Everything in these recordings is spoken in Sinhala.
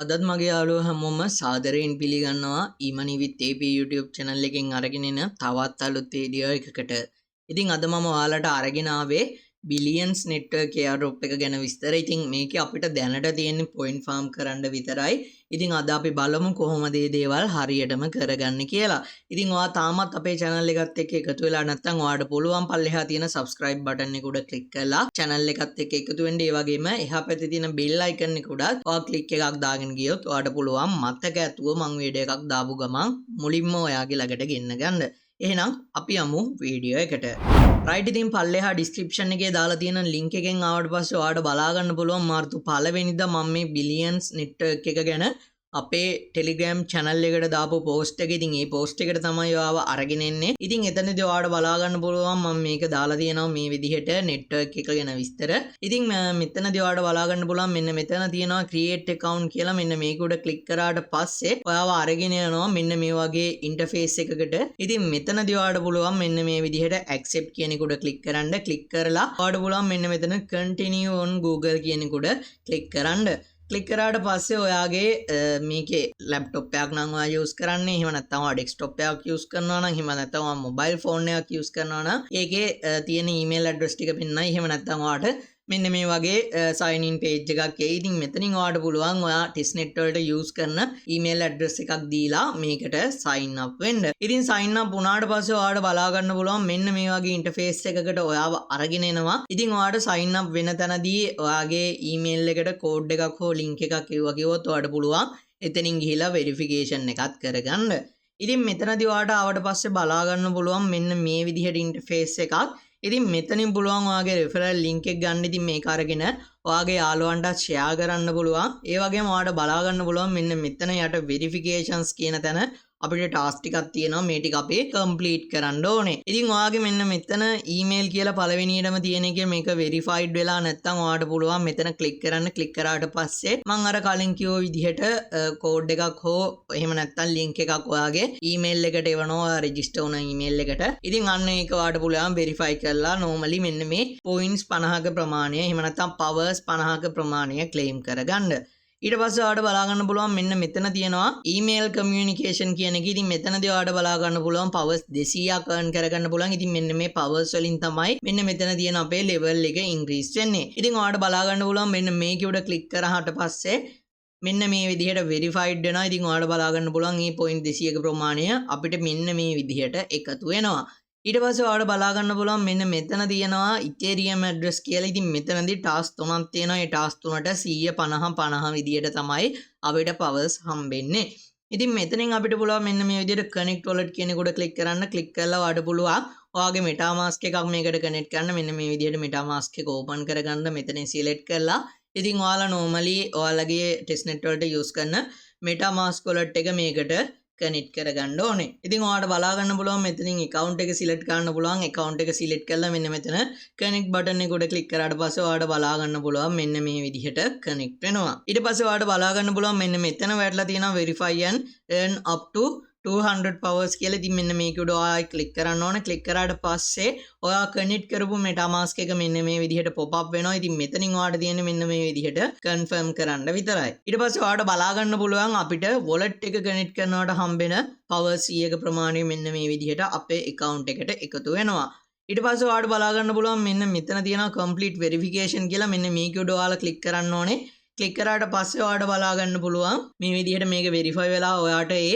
අදත් මගේ යාළුවෝ හැමෝම සාදරයෙන් පිළිගන්නවා ඊමනි with AP YouTube channel එකෙන් අරගෙන එන තවත් අලුත් වීඩියෝ එකකට. ඉතින් අද මම ඔයාලට අරගෙන ආවේ බිලියන්ස් නෙට්වර්ක් එයාඩ්‍රොප් එක ගැන විස්තර. ඉතින් මේකේ අපිට දැනට තියෙන්නේ පොයින්ට් ෆාම් කරන්න විතරයි. ඉතින් අද අපි බලමු කොහොමද මේ දේවල් හරියටම කරගන්නේ කියලා. ඉතින් ඔයා තාමත් අපේ channel එකත් එක්ක එකතු වෙලා නැත්නම් ඔයාට පුළුවන් පල්ලෙහා තියෙන subscribe button එක උඩ click කරලා channel එකත් එක්ක එකතු වෙන්න. ඒ වගේම එහා පැත්තේ තියෙන bell icon එක උඩ ඔයා click එකක් දාගෙන ගියොත් ඔයාට පුළුවන් මතක ඇතුව මම වීඩියෝ එකක් දාපු ගමන් මුලින්ම ඔයාගේ ළඟට ගෙන්න ගන්න. එහෙනම් අපි යමු වීඩියෝ එකට. රයිට් ඉතින් පල්ලෙහා ඩිස්ක්‍රිප්ෂන් එකේ දාලා තියෙන link එකෙන් ආවට පස්සේ ඔයාලට බලා ගන්න පුළුවන් මාර්තු 1 වෙනිදා මම මේ බිලියන්ස් නෙට්වර්ක් එක ගැන අපේ ටෙලිග්‍රෑම් channel එකට දාපු post එක. ඉතින් මේ post එකට තමයි ඔයාව අරගෙන එන්නේ. ඉතින් එතනදී ඔයාලට බලා ගන්න පුළුවන් මම මේක දාලා තියෙනවා මේ විදිහට network එක ගැන විස්තර. ඉතින් මෙතනදී ඔයාලට බලා ගන්න පුළුවන් මෙන්න මෙතන තියෙනවා create account කියලා. මෙන්න මේක උඩ click කරාට පස්සේ ඔයාව අරගෙන යනවා මෙන්න මේ වගේ interface එකකට. ඉතින් මෙතනදී ඔයාලට පුළුවන් මෙන්න මේ විදිහට accept කියන එක උඩ click කරන්න. click කරලා ඔයාලට පුළුවන් මෙන්න මෙතන continue on Google කියන එක උඩ click කරන්න. ක්ලික් කරාට පස්සේ ඔයාගේ මේකේ ලැප්ටොප් එකක් නම් ඔයා යූස් කරන්නේ, එහෙම නැත්නම් ඔයා ඩෙස්ක්ටොප් එකක් යූස් කරනවා නම්, එහෙම නැත්නම් ඔයා මොබයිල් ෆෝන් එකක් යූස් කරනවා නම් ඒකේ තියෙන ඊමේල් ඇඩ්‍රස් ටික පෙන්නයි. එහෙම නැත්නම් ඔයාට මෙන්න මේ වගේ sign in page එකක් එයි. ඉතින් මෙතනින් ඔයාට පුළුවන් ඔයා testnet වලට යූස් කරන ඊමේල් ඇඩ්‍රස් එකක් දීලා මේකට sign up වෙන්න. ඉතින් sign up වුණාට පස්සේ ඔයාට බලා ගන්න පුළුවන් මෙන්න මේ වගේ ඉන්ටර්ෆේස් එකකට ඔයාව අරගෙන එනවා. ඉතින් ඔයාට sign up වෙන තැනදී ඔයාගේ ඊමේල් එකට කෝඩ් එකක් හෝ link එකක් කිව්වොත් ඔයාට පුළුවන් එතනින් ගිහිලා verification එකක් කරගන්න. ඉතින් මෙතනදී ඔයාට ආවට පස්සේ බලා ගන්න පුළුවන් මෙන්න මේ විදිහට ඉන්ටර්ෆේස් එකක්. ඉතින් මෙතනින් පුළුවන් ඔයාගේ referral link එක ගන්න. ඉතින් මේක අරගෙන ඔයාගේ යාළුවන්ට share කරන්න පුළුවන්. ඒ වගේම ඔයාට බලා ගන්න පුළුවන් මෙන්න මෙතන යට verifications කියන තැන අපිට ටාස්ක් ටිකක් තියෙනවා. මේ ටික අපි කම්ප්ලීට් කරන්න ඕනේ. ඉතින් ඔයාගේ මෙන්න මෙතන ඊමේල් කියලා පළවෙනියටම තියෙන එකේ මේක වෙරිෆයිඩ් වෙලා නැත්නම් ඔයාට පුළුවන් මෙතන ක්ලික් කරන්න. ක්ලික් කරාට පස්සේ මම අර කලින් කිව්ව විදිහට කෝඩ් එකක් හෝ එහෙම නැත්නම් ලින්ක් එකක් ඔයාගේ ඊමේල් එකට එවනවා රෙජිස්ටර් වුණ ඊමේල් එකට. ඉතින් අන්න ඒක ඔයාට පුළුවන් වෙරිෆයි කරලා normally මෙන්න මේ points 50ක ප්‍රමාණය එහෙම නැත්නම් powers 50ක ප්‍රමාණය claim කරගන්න. ඊට පස්සේ ඔයාලට බලා ගන්න පුළුවන් මෙන්න මෙතන තියෙනවා email communication කියන එක. ඉතින් මෙතනදී ඔයාලට බලා ගන්න පුළුවන් powers 200ක් earn කරගන්න පුළුවන්. ඉතින් මෙන්න මේ powers වලින් තමයි මෙන්න මෙතන තියෙන අපේ level එක increase වෙන්නේ. ඉතින් ඔයාලට බලා ගන්න පුළුවන් මෙන්න මේක උඩ click කරාට පස්සේ මෙන්න මේ විදිහට verified වෙනවා. ඉතින් ඔයාලට බලා ගන්න පුළුවන් මේ point 200ක ප්‍රමාණය අපිට මෙන්න මේ විදිහට එකතු වෙනවා. ඊට පස්සේ ඔයාලට බලා ගන්න පුළුවන් මෙන්න මෙතන තියෙනවා Ethereum address කියලා. ඉතින් මෙතනදී task තුනක් තියෙනවා. ඒ task තුනට 150 විදියට තමයි අපිට powers හම්බෙන්නේ. ඉතින් මෙතනින් අපිට පුළුවන් මෙන්න මේ විදියට connect wallet කියන එකට click කරන්න. click කරලා ඔයාලට පුළුවන් ඔයාගේ MetaMask එකක් මේකට connect කරන්න. මෙන්න මේ විදියට MetaMask එක open කරගන්න. මෙතනින් select කරලා ඉතින් ඔයාලා normally ඔයාලගේ testnet වලට use කරන MetaMask wallet එක මේකට කනෙක්ට් කරගන්න ඕනේ. ඉතින් ඔයාලට බලා ගන්න පුළුවන් මෙතනින් account එක select කරන්න පුළුවන්. account එක select කරලා මෙන්න මෙතන connect button එක උඩ click කරාට පස්සේ ඔයාලට බලා ගන්න පුළුවන් මෙන්න මේ විදිහට connect වෙනවා. ඊට පස්සේ ඔයාලට බලා ගන්න පුළුවන් මෙන්න මෙතන වැටලා තියෙනවා verify and earn up to 200 powers කියලා. ඉතින් මෙන්න මේක උඩ ඔයා click කරන්න ඕනේ. click කරාට පස්සේ ඔයා connect කරපු MetaMask එක මෙන්න මේ විදිහට pop up වෙනවා. ඉතින් මෙතනින් ඔයාට තියෙන්නේ මෙන්න මේ විදිහට confirm කරන්න විතරයි. ඊට පස්සේ ඔයාට බලා ගන්න පුළුවන් අපිට wallet එක connect කරනකොට හම්බෙන powers 100ක ප්‍රමාණය මෙන්න මේ විදිහට අපේ account එකට එකතු වෙනවා. ඊට පස්සේ ඔයාට බලා ගන්න පුළුවන් මෙන්න මෙතන තියෙනවා complete verification කියලා. මෙන්න මේක උඩ ඔයාලා click කරන්න ඕනේ. ක්ලික් කරාට පස්සේ ඔයාලට බලා ගන්න පුළුවන් මේ විදිහට මේක වෙරිෆයි වෙලා ඔයාට ඒ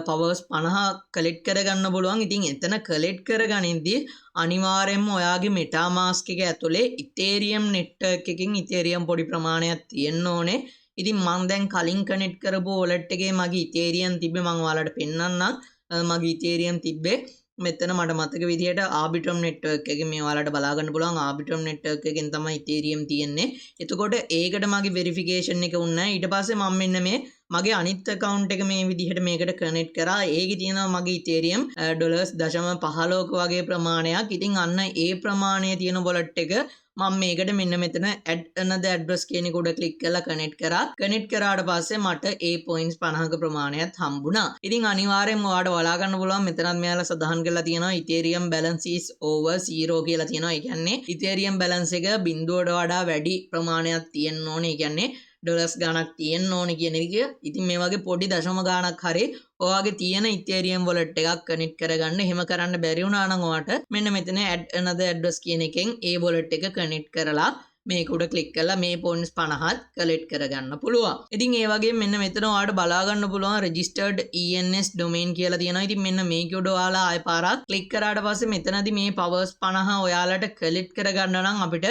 powers 50 කලෙක්ට් කරගන්න පුළුවන්. ඉතින් එතන කලෙක්ට් කරගනින්දී අනිවාර්යයෙන්ම ඔයාගේ MetaMask එක ඇතුලේ Ethereum network එකකින් Ethereum පොඩි ප්‍රමාණයක් තියෙන්න ඕනේ. ඉතින් මම දැන් කලින් කනෙක්ට් කරපු wallet එකේ මගේ Ethereum තිබ්බේ. මම ඔයාලට පෙන්නන්නම්. මගේ Ethereum තිබ්බේ මෙතන මට මතක විදිහට Arbitrum network එකේ මේ ඔයාලට බලා ගන්න පුළුවන් Arbitrum network එකෙන් තමයි Ethereum තියෙන්නේ. එතකොට ඒකට මගේ verification එක වුණා නැහැ. ඊට පස්සේ මම මෙන්න මේ මගේ අනිත් account එක මේ විදිහට මේකට connect කරා. ඒකේ තියෙනවා මගේ Ethereum $0.15ක වගේ ප්‍රමාණයක්. ඉතින් අන්න ඒ ප්‍රමාණය තියෙන wallet එක මම මේකට මෙන්න මෙතන add another address කියන එක උඩ click කරලා connect කරා. connect කරාට පස්සේ මට ඒ points 50ක ප්‍රමාණයක් හම්බුණා. ඉතින් අනිවාර්යෙන්ම ඔයාලට බලා ගන්න පුළුවන් මෙතනත් මෙයාලා සඳහන් කරලා තියෙනවා Ethereum balance is over 0 කියලා තියෙනවා. ඒ කියන්නේ Ethereum balance එක බිඳුවට වඩා වැඩි ප්‍රමාණයක් තියෙන්න ඕනේ. ඒ කියන්නේ ඩොලර්ස් ගණක් තියෙන්න ඕනේ කියන එක. ඉතින් මේ වගේ පොඩි දශම ගණක් හරි ඔයාගේ තියෙන ඉතේරියම් වොලට් එකක් කනෙක්ට් කරගන්න. එහෙම කරන්න බැරි වුණා නම් ඔයාට මෙන්න මෙතන add another address කියන එකෙන් ඒ වොලට් එක කනෙක්ට් කරලා මේක උඩ ක්ලික් කරලා මේ පොයින්ට්ස් 50ක් කලෙක්ට් කරගන්න පුළුවන්. ඉතින් ඒ වගේම මෙන්න මෙතන ඔයාලට බලා ගන්න පුළුවන් registered ENS domain කියලා තියෙනවා. ඉතින් මෙන්න මේක උඩ ඔයාලා ආය පාරක් ක්ලික් කරාට පස්සේ මෙතනදී මේ powers 50 ඔයාලට කලෙක්ට් කරගන්න නම් අපිට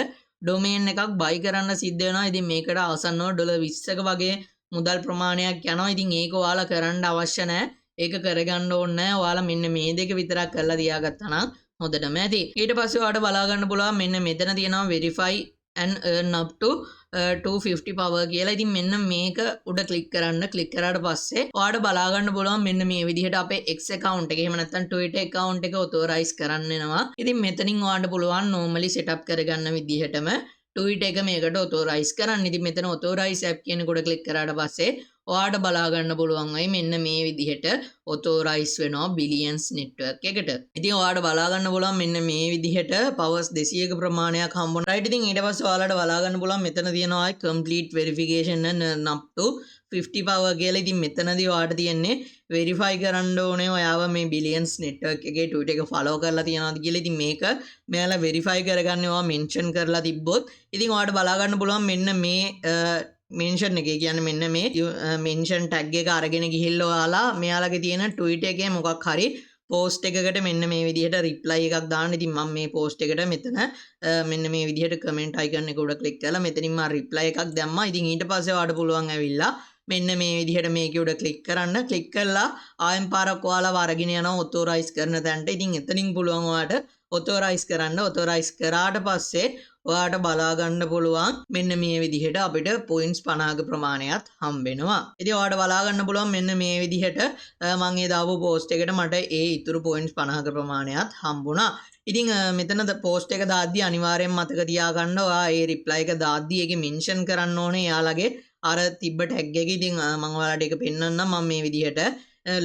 domain එකක් buy කරන්න සිද්ධ වෙනවා. ඉතින් මේකට ආසන්නව ඩොලර් 20ක වගේ මුදල් ප්‍රමාණයක් යනවා. ඉතින් ඒක ඔයාලා කරන්න අවශ්‍ය නැහැ. ඒක කරගන්න ඕනේ නැහැ. ඔයාලා මෙන්න මේ දෙක විතරක් කරලා තියාගත්තා නම් හොඳටම ඇති. ඊට පස්සේ ඔයාලට බලා ගන්න පුළුවන් මෙන්න මෙතන තියෙනවා verify and earn up to 250 power කියලා. ඉතින් මෙන්න මේක උඩ ක්ලික් කරන්න. ක්ලික් කරාට පස්සේ ඔයාලට බලා ගන්න පුළුවන් මෙන්න මේ විදිහට අපේ X account එක එහෙම නැත්නම් Twitter account එක authorize කරන්න වෙනවා. ඉතින් මෙතනින් ඔයාලට පුළුවන් normally setup කරගන්න විදිහටම Twitter එක මේකට authorize කරන්න. ඉතින් මෙතන authorize app කියන කොට ක්ලික් කරාට පස්සේ ඔයාලට බලා ගන්න පුළුවන් වෙයි මෙන්න මේ විදිහට authorize වෙනවා Billions network එකට. ඉතින් ඔයාලට බලා ගන්න පුළුවන් මෙන්න මේ විදිහට powers 200ක ප්‍රමාණයක් හම්බුන. right ඉතින් ඊට පස්සේ ඔයාලට බලා ගන්න පුළුවන් මෙතන තියෙනවා complete verification and up to 50 power කියලා. ඉතින් මෙතනදී ඔයාලට තියෙන්නේ verify කරන්න ඕනේ ඔයාව මේ Billions network එකේ Twitter එක follow කරලා තියනවාද කියලා. ඉතින් මේක මෙයාලා verify කරගන්න ඔයා mention කරලා තිබ්බොත් ඉතින් ඔයාලට බලා ගන්න පුළුවන් මෙන්න මේ mention එකේ කියන්නේ මෙන්න මේ mention tag එක අරගෙන ගිහිල්ලා ඔයාලා මෙයාලගේ තියෙන tweet එකේ මොකක් හරි post එකකට මෙන්න මේ විදිහට reply එකක් දාන්න. ඉතින් මම මේ post එකට මෙතන මෙන්න මේ විදිහට comment icon එක උඩ click කරලා මෙතනින් මම reply එකක් දැම්මා. ඉතින් ඊට පස්සේ ඔයාලට පුළුවන් ඇවිල්ලා මෙන්න මේ විදිහට මේක උඩ click කරන්න. click කරලා ආයෙත් පාරක් ඔයාලව අරගෙන යනවා authorize කරන තැනට. ඉතින් එතනින් පුළුවන් ඔයාලට authorize කරන්න. authorize කරාට පස්සේ ඔයාට බලා ගන්න පුළුවන් මෙන්න මේ විදිහට අපිට points 50ක ප්‍රමාණයක් හම්බ වෙනවා. ඉතින් ඔයාට බලා ගන්න පුළුවන් මෙන්න මේ විදිහට මම ඒ දාපු post එකට මට ඒ ඉතුරු points 50ක ප්‍රමාණයක් හම්බුණා. ඉතින් මෙතන post එක දාද්දී අනිවාර්යෙන් මතක තියාගන්න ඔයා ඒ reply එක දාද්දී ඒකේ mention කරන්න ඕනේ යාළගේ අර තිබ්බ tag එක. ඉතින් මම ඔයාලට ඒක පෙන්නන්නම්. මම මේ විදිහට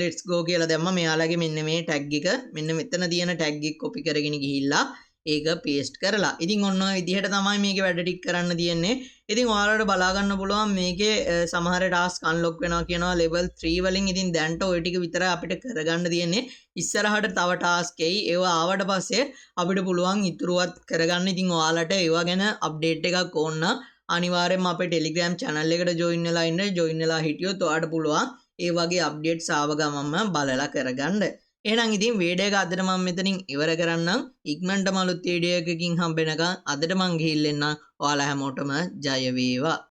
let's go කියලා දැම්මා. මෙයාලගේ මෙන්න මේ tag එක මෙන්න මෙතන තියෙන tag එක copy කරගෙන ගිහිල්ලා ඒක paste කරලා. ඉතින් ඔන්න ඔය විදිහට තමයි මේකේ වැඩ ටික කරන්න තියෙන්නේ. ඉතින් ඔයාලට බලා ගන්න පුළුවන් මේකේ සමහර task unlock වෙනවා කියනවා level 3 වලින්. ඉතින් දැන්ට ওই ටික විතරයි අපිට කරගන්න තියෙන්නේ. ඉස්සරහට තව task එයි. ඒවා ආවට පස්සේ අපිට පුළුවන් ඉතුරුවත් කරගන්න. ඉතින් ඔයාලට ඒවා ගැන update එකක් ඕන නම් අනිවාර්යෙන්ම අපේ Telegram channel එකට join වෙලා ඉන්න. join වෙලා හිටියොත් ඔයාලට පුළුවන් ඒ වගේ updates ආව ගමන්ම බලලා කරගන්න. එහෙනම් ඉතින් වීඩියෝ එක අදට මම මෙතනින් ඉවර කරන්නම්. ඉක්මනටම අලුත් වීඩියෝ එකකින් හම්බෙනකන් අදට මං ගිහින් එන්න. ඔයාලා හැමෝටම ජය වේවා.